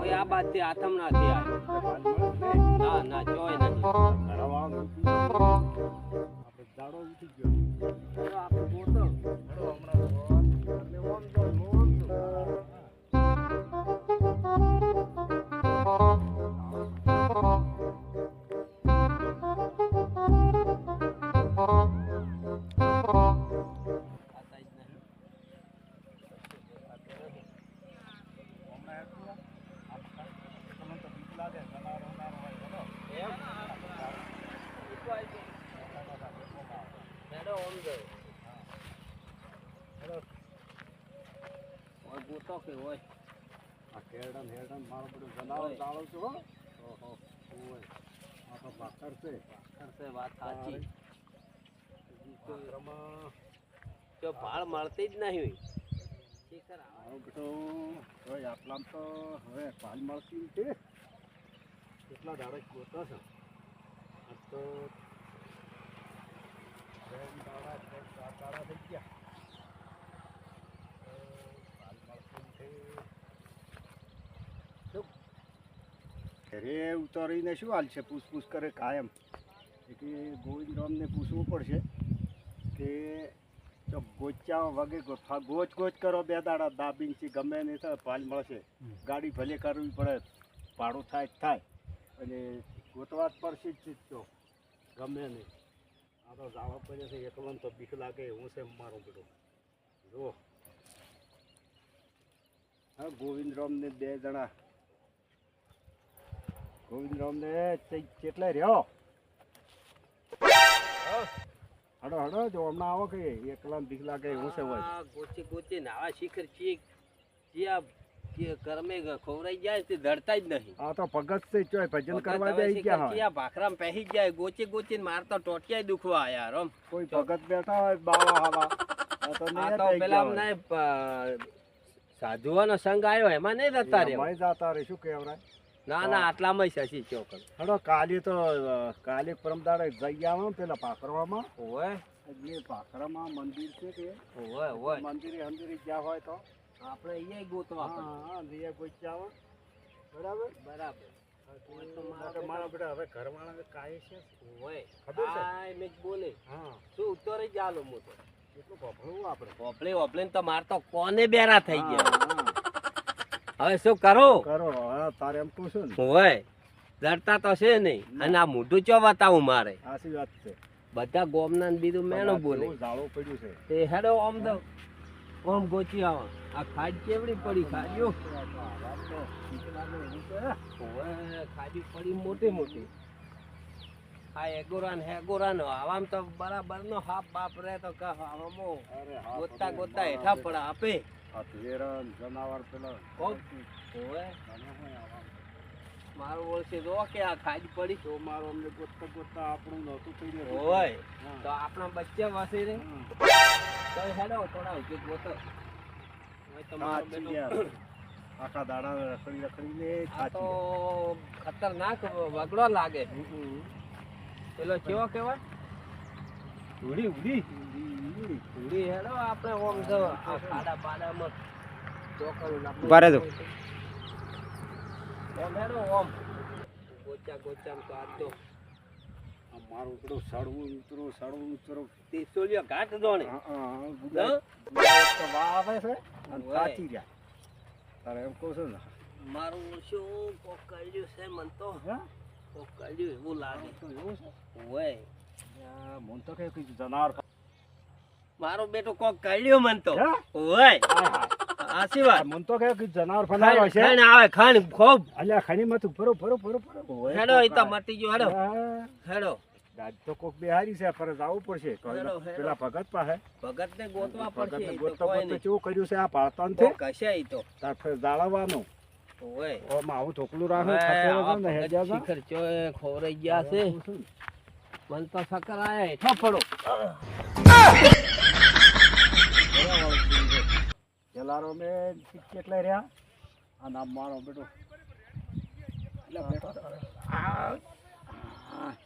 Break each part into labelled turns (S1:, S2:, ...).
S1: કોઈ આ બાજથી આથમ નાથી આવ્યો ના ના જોય નથી
S2: આપણે દાડો ઉઠી ગયો
S1: ચલો આપણે ગોતો ગોતો કે હોય
S2: આ કેરડન હેરડન મારો બધું જનાવર દાડો છો ઓહો ઓય આ તો ભાકર છે
S1: વાત સાચી
S2: ભાકરમાં
S1: તો ભાળ મળતી જ નહીં
S2: મારો બેટો હવે આટલામાં તો હવે પાલ મળતી છે કેટલા દાડો ગોતો છે આ તો દાડા થઈ ગયા ઘરે ઉતારીને શું હાલ છે પૂછપૂછ કરે કાયમ કે ગોવિંદરામને પૂછવું પડશે કે જો ગોચા વગે ગોચ ગોચ કરો બે દાડા દાબીનથી ગમે નહીં થાય પાલ મળશે ગાડી ભલે કરવી પડે ભાડું થાય જ થાય અને ગોતવા જ પડશે જ તો ગમે નહીં આ તો જાવા પડે છે એકલો તો બીક લાગે હું છે મારું બેટું જો હા ગોવિંદરામને બે જણા ગોવિંદરામને કેટલા રહ્યો હડો હડો જો હમણાં આવો કે એકલા બીક લાગે એવું છે હોય
S1: ગોચી ગોચી નાવા શિખર ચીક જ્યાં કરમે ખોવરાઈ જાય તે ધડતા જ નહીં
S2: આ તો ભગત છે ચોય ભજન કરવા જાય ગયા હોય
S1: ભાખરામ પહેરી જાય ગોચી ગોચી માર તો ટોટિયા દુખવા યાર આમ
S2: કોઈ ભગત બેઠા હોય બાવા હવા આ તો
S1: પેલા અમને સાધુવાનો સંગ આવ્યો એમાં નહીં જતા રે
S2: જાતા રે શું કહેવાય
S1: ના ના આટલામાં શશી ચોક
S2: હડો કાલે પરમદાડે જઈ આવો પેલા ભાખરવામાં
S1: હોય
S2: એટલે ભાખરામાં મંદિર છે કે
S1: હોય
S2: મંદિરે અંદિરે જ્યાં હોય તો
S1: આપણે અહીંયા ગોતવા
S2: હા અહીંયા ગોચી આવો બરાબર મારા બેટા હવે ઘરવાળા કાય છે
S1: હોય
S2: ખબર છે
S1: મેં બોલે
S2: હા
S1: શું ઉત્તરે જ આલો હું તો
S2: એટલું ભભળું આપણે
S1: ઓપલે તો માર તો કોને બેરા થઈ ગયા હવે શું કરો
S2: હા તારે એમ પૂછું ને
S1: હોય ડરતા તો છે નહીં અને આ મોઢું ચો બતાવું મારે
S2: સાચી વાત છે
S1: બધા ગોમના બીજું મેણું બોલે
S2: જાળો પડ્યું છે
S1: તે હેડો આમ તો આમ ગોચી આવો આ ખાડ કેવડી પડી ખાડ્યો ખાડી પડી મોટી મોટી આ હેગોરાન આવામ તો બરાબર નો હાફ બાપ રે તો ગોતા ગોતા હેઠા પડા આપે
S2: જનાવર પેલા
S1: મારું બોલશે જો કે આ ખાજ પડી
S2: તો મારો અમને ગોતતા ગોતતા આપણું નહોતું થઈ ગયું
S1: હોય તો આપણા બચ્ચા વાસી રે તો હેડો થોડા ઉકે ગોતો હોય તો મારો બેટો
S2: આખા દાડા રખડીને
S1: તો ખતરનાક વગડો લાગે પેલો કેવો કેવાય ઉડી હેડો આપણે ઓમ જો આ ખાડા બાડામાં ચોકરું લાગે બારે જો ઓમ હેડો ઓમ ગોચા તો આ તો
S2: મારું પેલું સડવું ઉતરું
S1: તે સોલિયો ઘાટ દોણે
S2: આવે છે અને સાચી ગયા તારે એમ કહું છું ને
S1: મારું શું કોક કર્યું છે મન તો કોક કર્યું એવું લાગે
S2: એવું છે
S1: હોય
S2: મન તો કઈ જનાવર
S1: મારો બેટો કોક કર્યો મન તો હોય આસી વાત
S2: મન તો કઈ જનાવર ફલાયો છે
S1: ખાણ આવે ખાણ ખૂબ
S2: અલ્યા ખાણી માં તું ફરો
S1: હેડો ઈ તો મટી ગયો હેડો
S2: દાદ તો કોક બિહારી છે પર જવું પડશે પેલા ભગત પાસે
S1: ભગત ને ગોતવા પડશે
S2: કેવું કર્યું છે આ પાળતન છે
S1: કશે ઈ તો
S2: તાર જાળવવાનું
S1: હોય
S2: ઓમાં આવું ઢોકલું રાખે ખાતેલો ને હેડ્યા
S1: શિખર ચોય ખોરાઈ ગયા છે મન તો સકર આયા હેઠો પડો
S2: જલારો મે કેટલા રહ્યા આ નામ મારો બેટો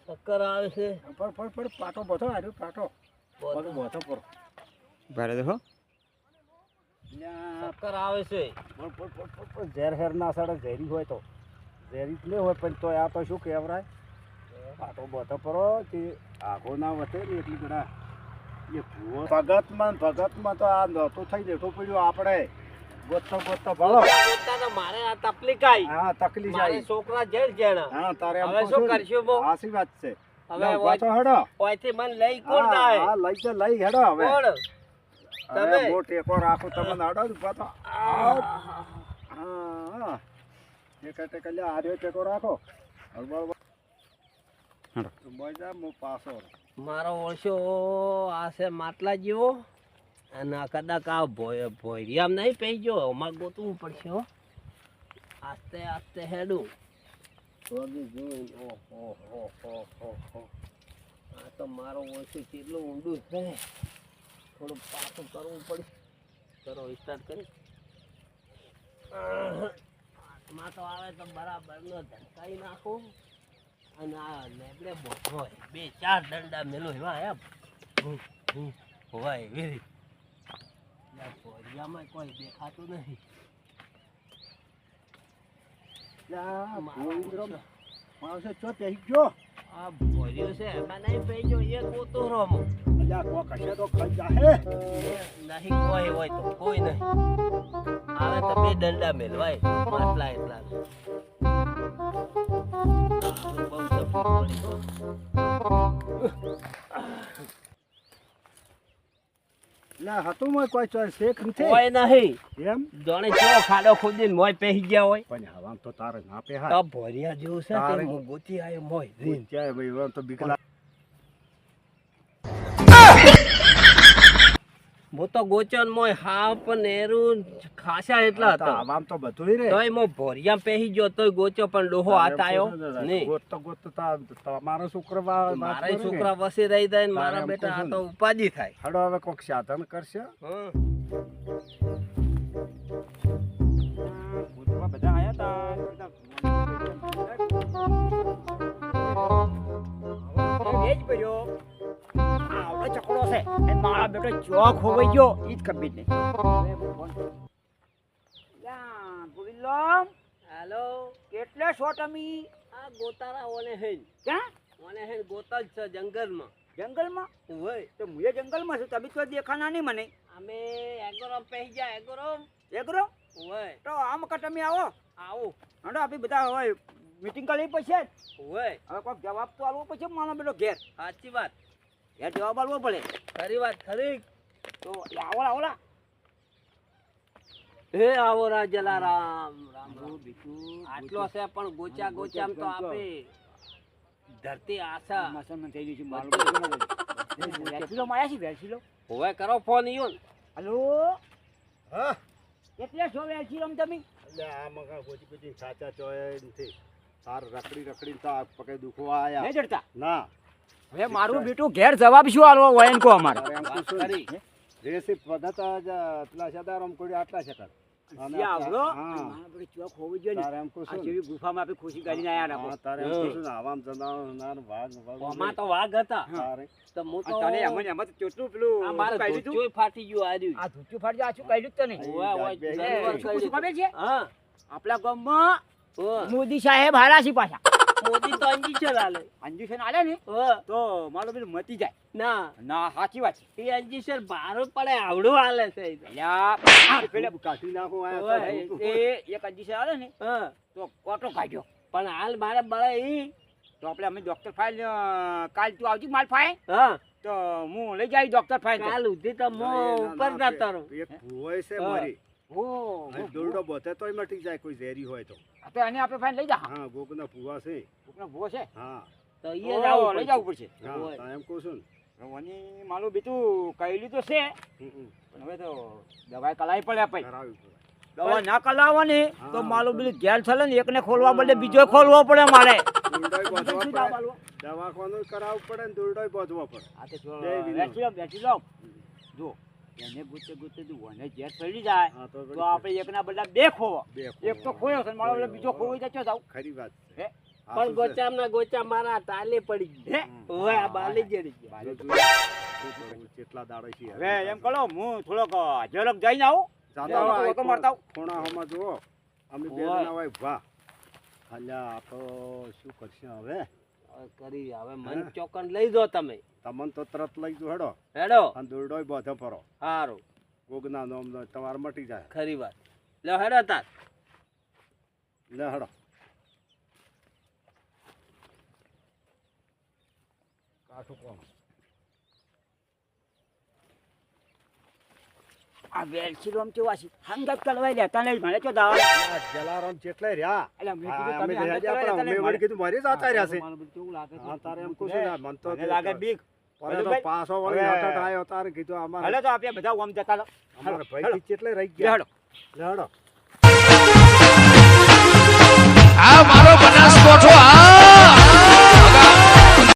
S1: સકર આવે છે
S2: પર પાટો બધો આવ્યો પાટો બધો પર
S3: ભારે દેખો
S2: લ્યા,
S1: ચક્કર આવે છે.
S2: પણ ઝેર હેર ના સડે ઝેરી હોય તો ઝેરી જ નહીં હોય પણ તો આ તો શું કહેવરાય પાટો બધો પરો તે આઘો ના વટે ને એટલી બધા એ ભૂવો ભગતમાં તો આ નહોતું થઈ બેઠું પડ્યું આપણે ગોતતો ભાળો
S1: ગોતતા તો મારે આ તકલીફ આવી.
S2: હા તકલીફ
S1: મારે
S2: આવી
S1: છોકરા જેલ જેણા.
S2: હા તારે એમ
S1: હવે
S2: કહું
S1: શું
S2: છું ને,
S1: કરશું બો?
S2: સાચી વાત છે
S1: હવે
S2: લે, ઊભા તો હેડો
S1: ઓયથી મને લઈ કોણ
S2: હા,
S1: જાય?
S2: હા, લઈ હેડો હવે
S1: કોણ?
S2: અરે
S1: તમે?
S2: બહુ ટેકો રાખું તમને હેડો ને ઊભા તો હા હા ટેકા લે આર્યો ટેકો રાખો હળબળ હેડો મજા હું પાછો
S1: મારો ઓળશો આ છે માટલા જેવો અને આ કદાચ આ ભોયરિયામ નહીં પઈ ગયો. અમારે ગોતવું પડશે હો. આસ્તે આસ્તે હેડું વગી જોઈને ઓહો આ તો મારો ઓળશો કેટલું ઊંડું છે. થોડું પાછું કરવું પડશે. કરો સ્ટાર્ટ કરી. હાથમાં તો આવે તો બરાબર નો ધંકાઈ નાખું અને આ લેબડે બોધો હોય 2-4 દંડા મેલો એવા એમ હોય વેરી ભોરિયામાં કોઈ દેખાતું નથી.
S2: માણસો ચો પહેરી ગયો
S1: આ ભોરિયો છે એમાં નહીં પઈ ગયો એ ગોતો રમો
S2: અલ્યા કોક હશે તો ખાઈ જાહે
S1: નહીં કોઈ હોય તો કોઈ નહીં આવે તો 2 દંડા મેલવાય માટલા એટલા બહુ તકલીફ પડી ગયો.
S2: ના હતું મોય કોઈ ચોર શેખ નથી
S1: કોઈ નહીં
S2: એમ
S1: જાણે કેવો ખાડો ખોદીને મોય પહેરી ગયા હોય.
S2: પણ હવામ તો તારે ના પહેરાય
S1: તો ભોરિયા જેવું છે
S2: તારે-
S1: તે હું ગોતી આવ્યો મોય
S2: ચાય ભાઈ હવે તો બીકલા
S1: હું તો ગોચન મોય હાપ નેરું ખાસા એટલા હતા
S2: હવામ તો બધું રે
S1: તોય મો ભોરિયા પહેરી ગયો તોય ગોચો પણ ડોહો હાથ આવ્યો નહીં.
S2: ગોત તો તમારો શુક્રવાર
S1: મારા છોકરા વસી રહી જાય ને
S2: તારે
S1: મારા
S2: એમ
S1: બેટા આ
S2: કહું
S1: તો
S2: છું.
S1: ઉપાધિ થાય.
S2: હડો હવે કોક સાધન કરશે
S1: હં.
S2: ભૂતમાં બધા આયા તા
S3: એ જ પડ્યો આવડો ચકડો છે એ મારા બેટો ચોક હોવાઈ ગયો ઈ જ કબી નહીં
S1: હાલો
S3: કેટલે છો તમે
S1: આ ગોતારા ઓને હેન
S3: ક્યાં
S1: ઓને હેન ગોતલ છે જંગલમાં.
S3: જંગલમાં
S1: હોય
S3: તો હું એ જંગલમાં છું તમે તો દેખાના નહીં મને
S1: અમે એગોરમ પહેરી ગયા એગોરમ
S3: એગરો
S1: હોય
S3: તો આમ કા તમે આવો
S1: આવો
S3: હંડો આપણે બધા હોય મીટિંગ કરી પછી
S1: હોય
S3: હવે કોઈક જવાબ તો આલવો પછી માનો બેટો ઘેર
S1: સાચી વાત
S3: ઘેર જવાબ આલવો પડે
S1: ખરી વાત ખરી.
S3: તો આવલા આવલા
S1: હે આવો રા જલારામ રામ રામ. આટલો છે પણ ગોચા ગોચામ તો આપે ધરતી આશા
S3: માસન થઈ ગયું છે મારું વેચીલો માયા છે વેચીલો
S1: હવે કરો ફોન ઈયો ને.
S3: હલો
S2: હા
S3: એટલે છો વેચીલો તમે
S2: એટલે આ મગા ગોચી સાચા ચોય નથી તાર રખડી તો આ પગે દુખો આયા
S3: નહીં જડતા
S2: ના
S3: હવે મારું બેટું ઘેર જવાબ શું આલવો હોય એમ કહો અમારે
S2: તારે એમ
S1: વાત
S2: પૂછું
S1: ખરી.
S2: રેસી પગત પેલા સદારામ કોડી આટલા છે તાર અને
S3: આવડો
S2: હા
S3: મારા બેટો ચોક હોવું જોઈએ ને
S2: તારે એમ
S3: આ
S2: પૂછું
S3: જેવી ગુફામાં આપણે ખુશી કરીને આયા રાખો
S2: હા, તારે એમ પૂછું ને આવામ જનાવર વાઘ
S1: આમાં તો વાઘ હતા
S2: તારે
S1: તો હું તો
S3: તને એમ જ એમાં તો કેટલું પેલું
S1: આ મારે
S3: કાઢ્યું તું?
S1: ધોચોય ફાટી ગયું આ રહ્યું.
S3: આ ધૂચું ફાડી આ શું કાઢ્યું જ તો નહીં
S1: ઓય, ઓય,
S2: બે
S1: જાનવર
S3: શું
S1: કાઢ્યું.
S3: ખબર છે
S1: હા
S3: આપણા ગામમાં
S1: ઓય.
S3: મોદી સાહેબ હારા છે પાછા
S1: મોદી તો અંજી ચલાલે.
S3: અંજુશન આલે ને
S1: ઓય.
S3: તો મારો પેલું મતી જાય
S1: ના
S3: ના સાચી વાત છે
S1: એ અંજી સર બહાર પડે આવડું હાલે છે એ તો.
S3: અલ્યા, પેલે
S2: કાઢી નાખો
S1: ઓય.
S3: એ એક અંજુશન આલે ને
S1: હા
S3: તો કોટો કાઢ્યો
S1: પણ હાલ મારે બળે ઈ
S3: તો આપણે અમે ડોક્ટર ફાઇલ કાલ તું આવજી માલ ફાઇલ
S1: હા
S3: તો હું લઈ જાય ડોક્ટર ફાઇલ
S1: કાલ ઉધી તો મો ઉપર જતો રહું.
S2: એક ભૂવોય છે
S1: હા.
S2: મારી
S3: ઓ
S2: અને દોરડો બોતે તોય મટી જાય કોઈ ઝેરી હોય તો
S3: તો એને આપણે ફાઇલ લઈ જા
S2: હા ગોકના ભૂવા છે
S3: કોકનો ભૂવો છે
S2: હા
S1: તો
S3: ઓ,
S1: ઈ જ આવું
S3: લઈ
S1: પડશે.
S3: જવું પડશે
S2: હા
S1: હોય.
S2: તારે એમ કહું છું ને
S3: મને મારું બીજું કહેલું તો છે પણ હવે તો દવાઈ કલાવી પડે પછી
S2: કરાવવી પડે
S3: દવા ના કલાવવાની તો
S2: હા,
S3: મારું
S2: તો-
S3: પેલું ઘેર ચાલે ને એકને ખોલવા બદલે બીજો ખોલવો પડે મારે
S2: દોરડોય બાંધવો
S3: શું
S2: પડે
S3: દવા આલવો?
S2: દવાખાનું કરાવવું પડે ને દોરડોય બાંધવો પડે
S3: આ તો જો
S2: બે વિનો.
S3: બેસી લો જો એને ગુતે ગુતે જો વને ઘેર ચડી જાય
S2: હા તો
S3: તો આપણે એકના બદલા બે ખોવો
S2: બે
S3: એક તો ખોયો છે ને મારો બદલે બીજો ખોવો જાય જાવ
S2: ખરી વાત છે
S3: હે?
S1: પણ ગોચામ ના ગોચા મારા તાલે પડી ગઈ.
S3: હે
S1: ઓય આ બાલી જડી ગયા.
S2: જો તું શું કરવું, કેટલા દાડો છે
S3: હવે એમ કરો હું થોડોક ઝડપ જઈને આવું
S2: જાતા
S3: લે,
S2: હોય
S3: ઓટો મારતા આવો.
S2: ખૂણામાં જુઓ અમે બે
S1: ઓય.
S2: જણા હોય ભા અલ્યા આ તો શું કરશે હવે
S1: હવે કરી હવે મન
S2: હા.
S1: ચોકન લઈ દો તમે
S2: તમને તો તરત લઈ જો હેડો
S1: હેડો
S2: અને દોરડોય બધો ફરો
S1: સારું
S2: ગોગના નોમ તમારે મટી જાય
S1: ખરી વાત લે હેડો તાર
S2: લે હેડો કાઠું કોણ
S3: આ વેલસી રોમ કેવા છે હંગત કલવાઈ લેતા નહીં મને તો દાવા
S2: આ જલારામ ચેટલે રહ્યા
S3: એટલે મેં
S2: હા,
S3: કીધું
S2: અમે
S3: તમે હંગત
S2: રહ્યા
S3: કલવાઈ
S2: પણ
S3: લેતા
S2: અમે
S3: નહીં.
S2: વળી કીધું મારી જાતા રહ્યા છે
S3: મને બધું કેવું લાગે છે.
S2: હા તારે એમ કહું છું ને મન તો
S3: મને લાગે બીક
S2: પરે તો
S3: ભાઈ.
S2: પાછો વળી
S3: હવે-
S2: હઠ આવ્યો તારે કીધું અમારે
S3: હાલો તો આપણે બધા ઓમ જતા રહો.
S2: અમારે
S3: હાલો,
S2: ભાઈ ચેટલે રહી
S3: લે
S2: ગયા
S3: હાલો.
S2: લે હેડો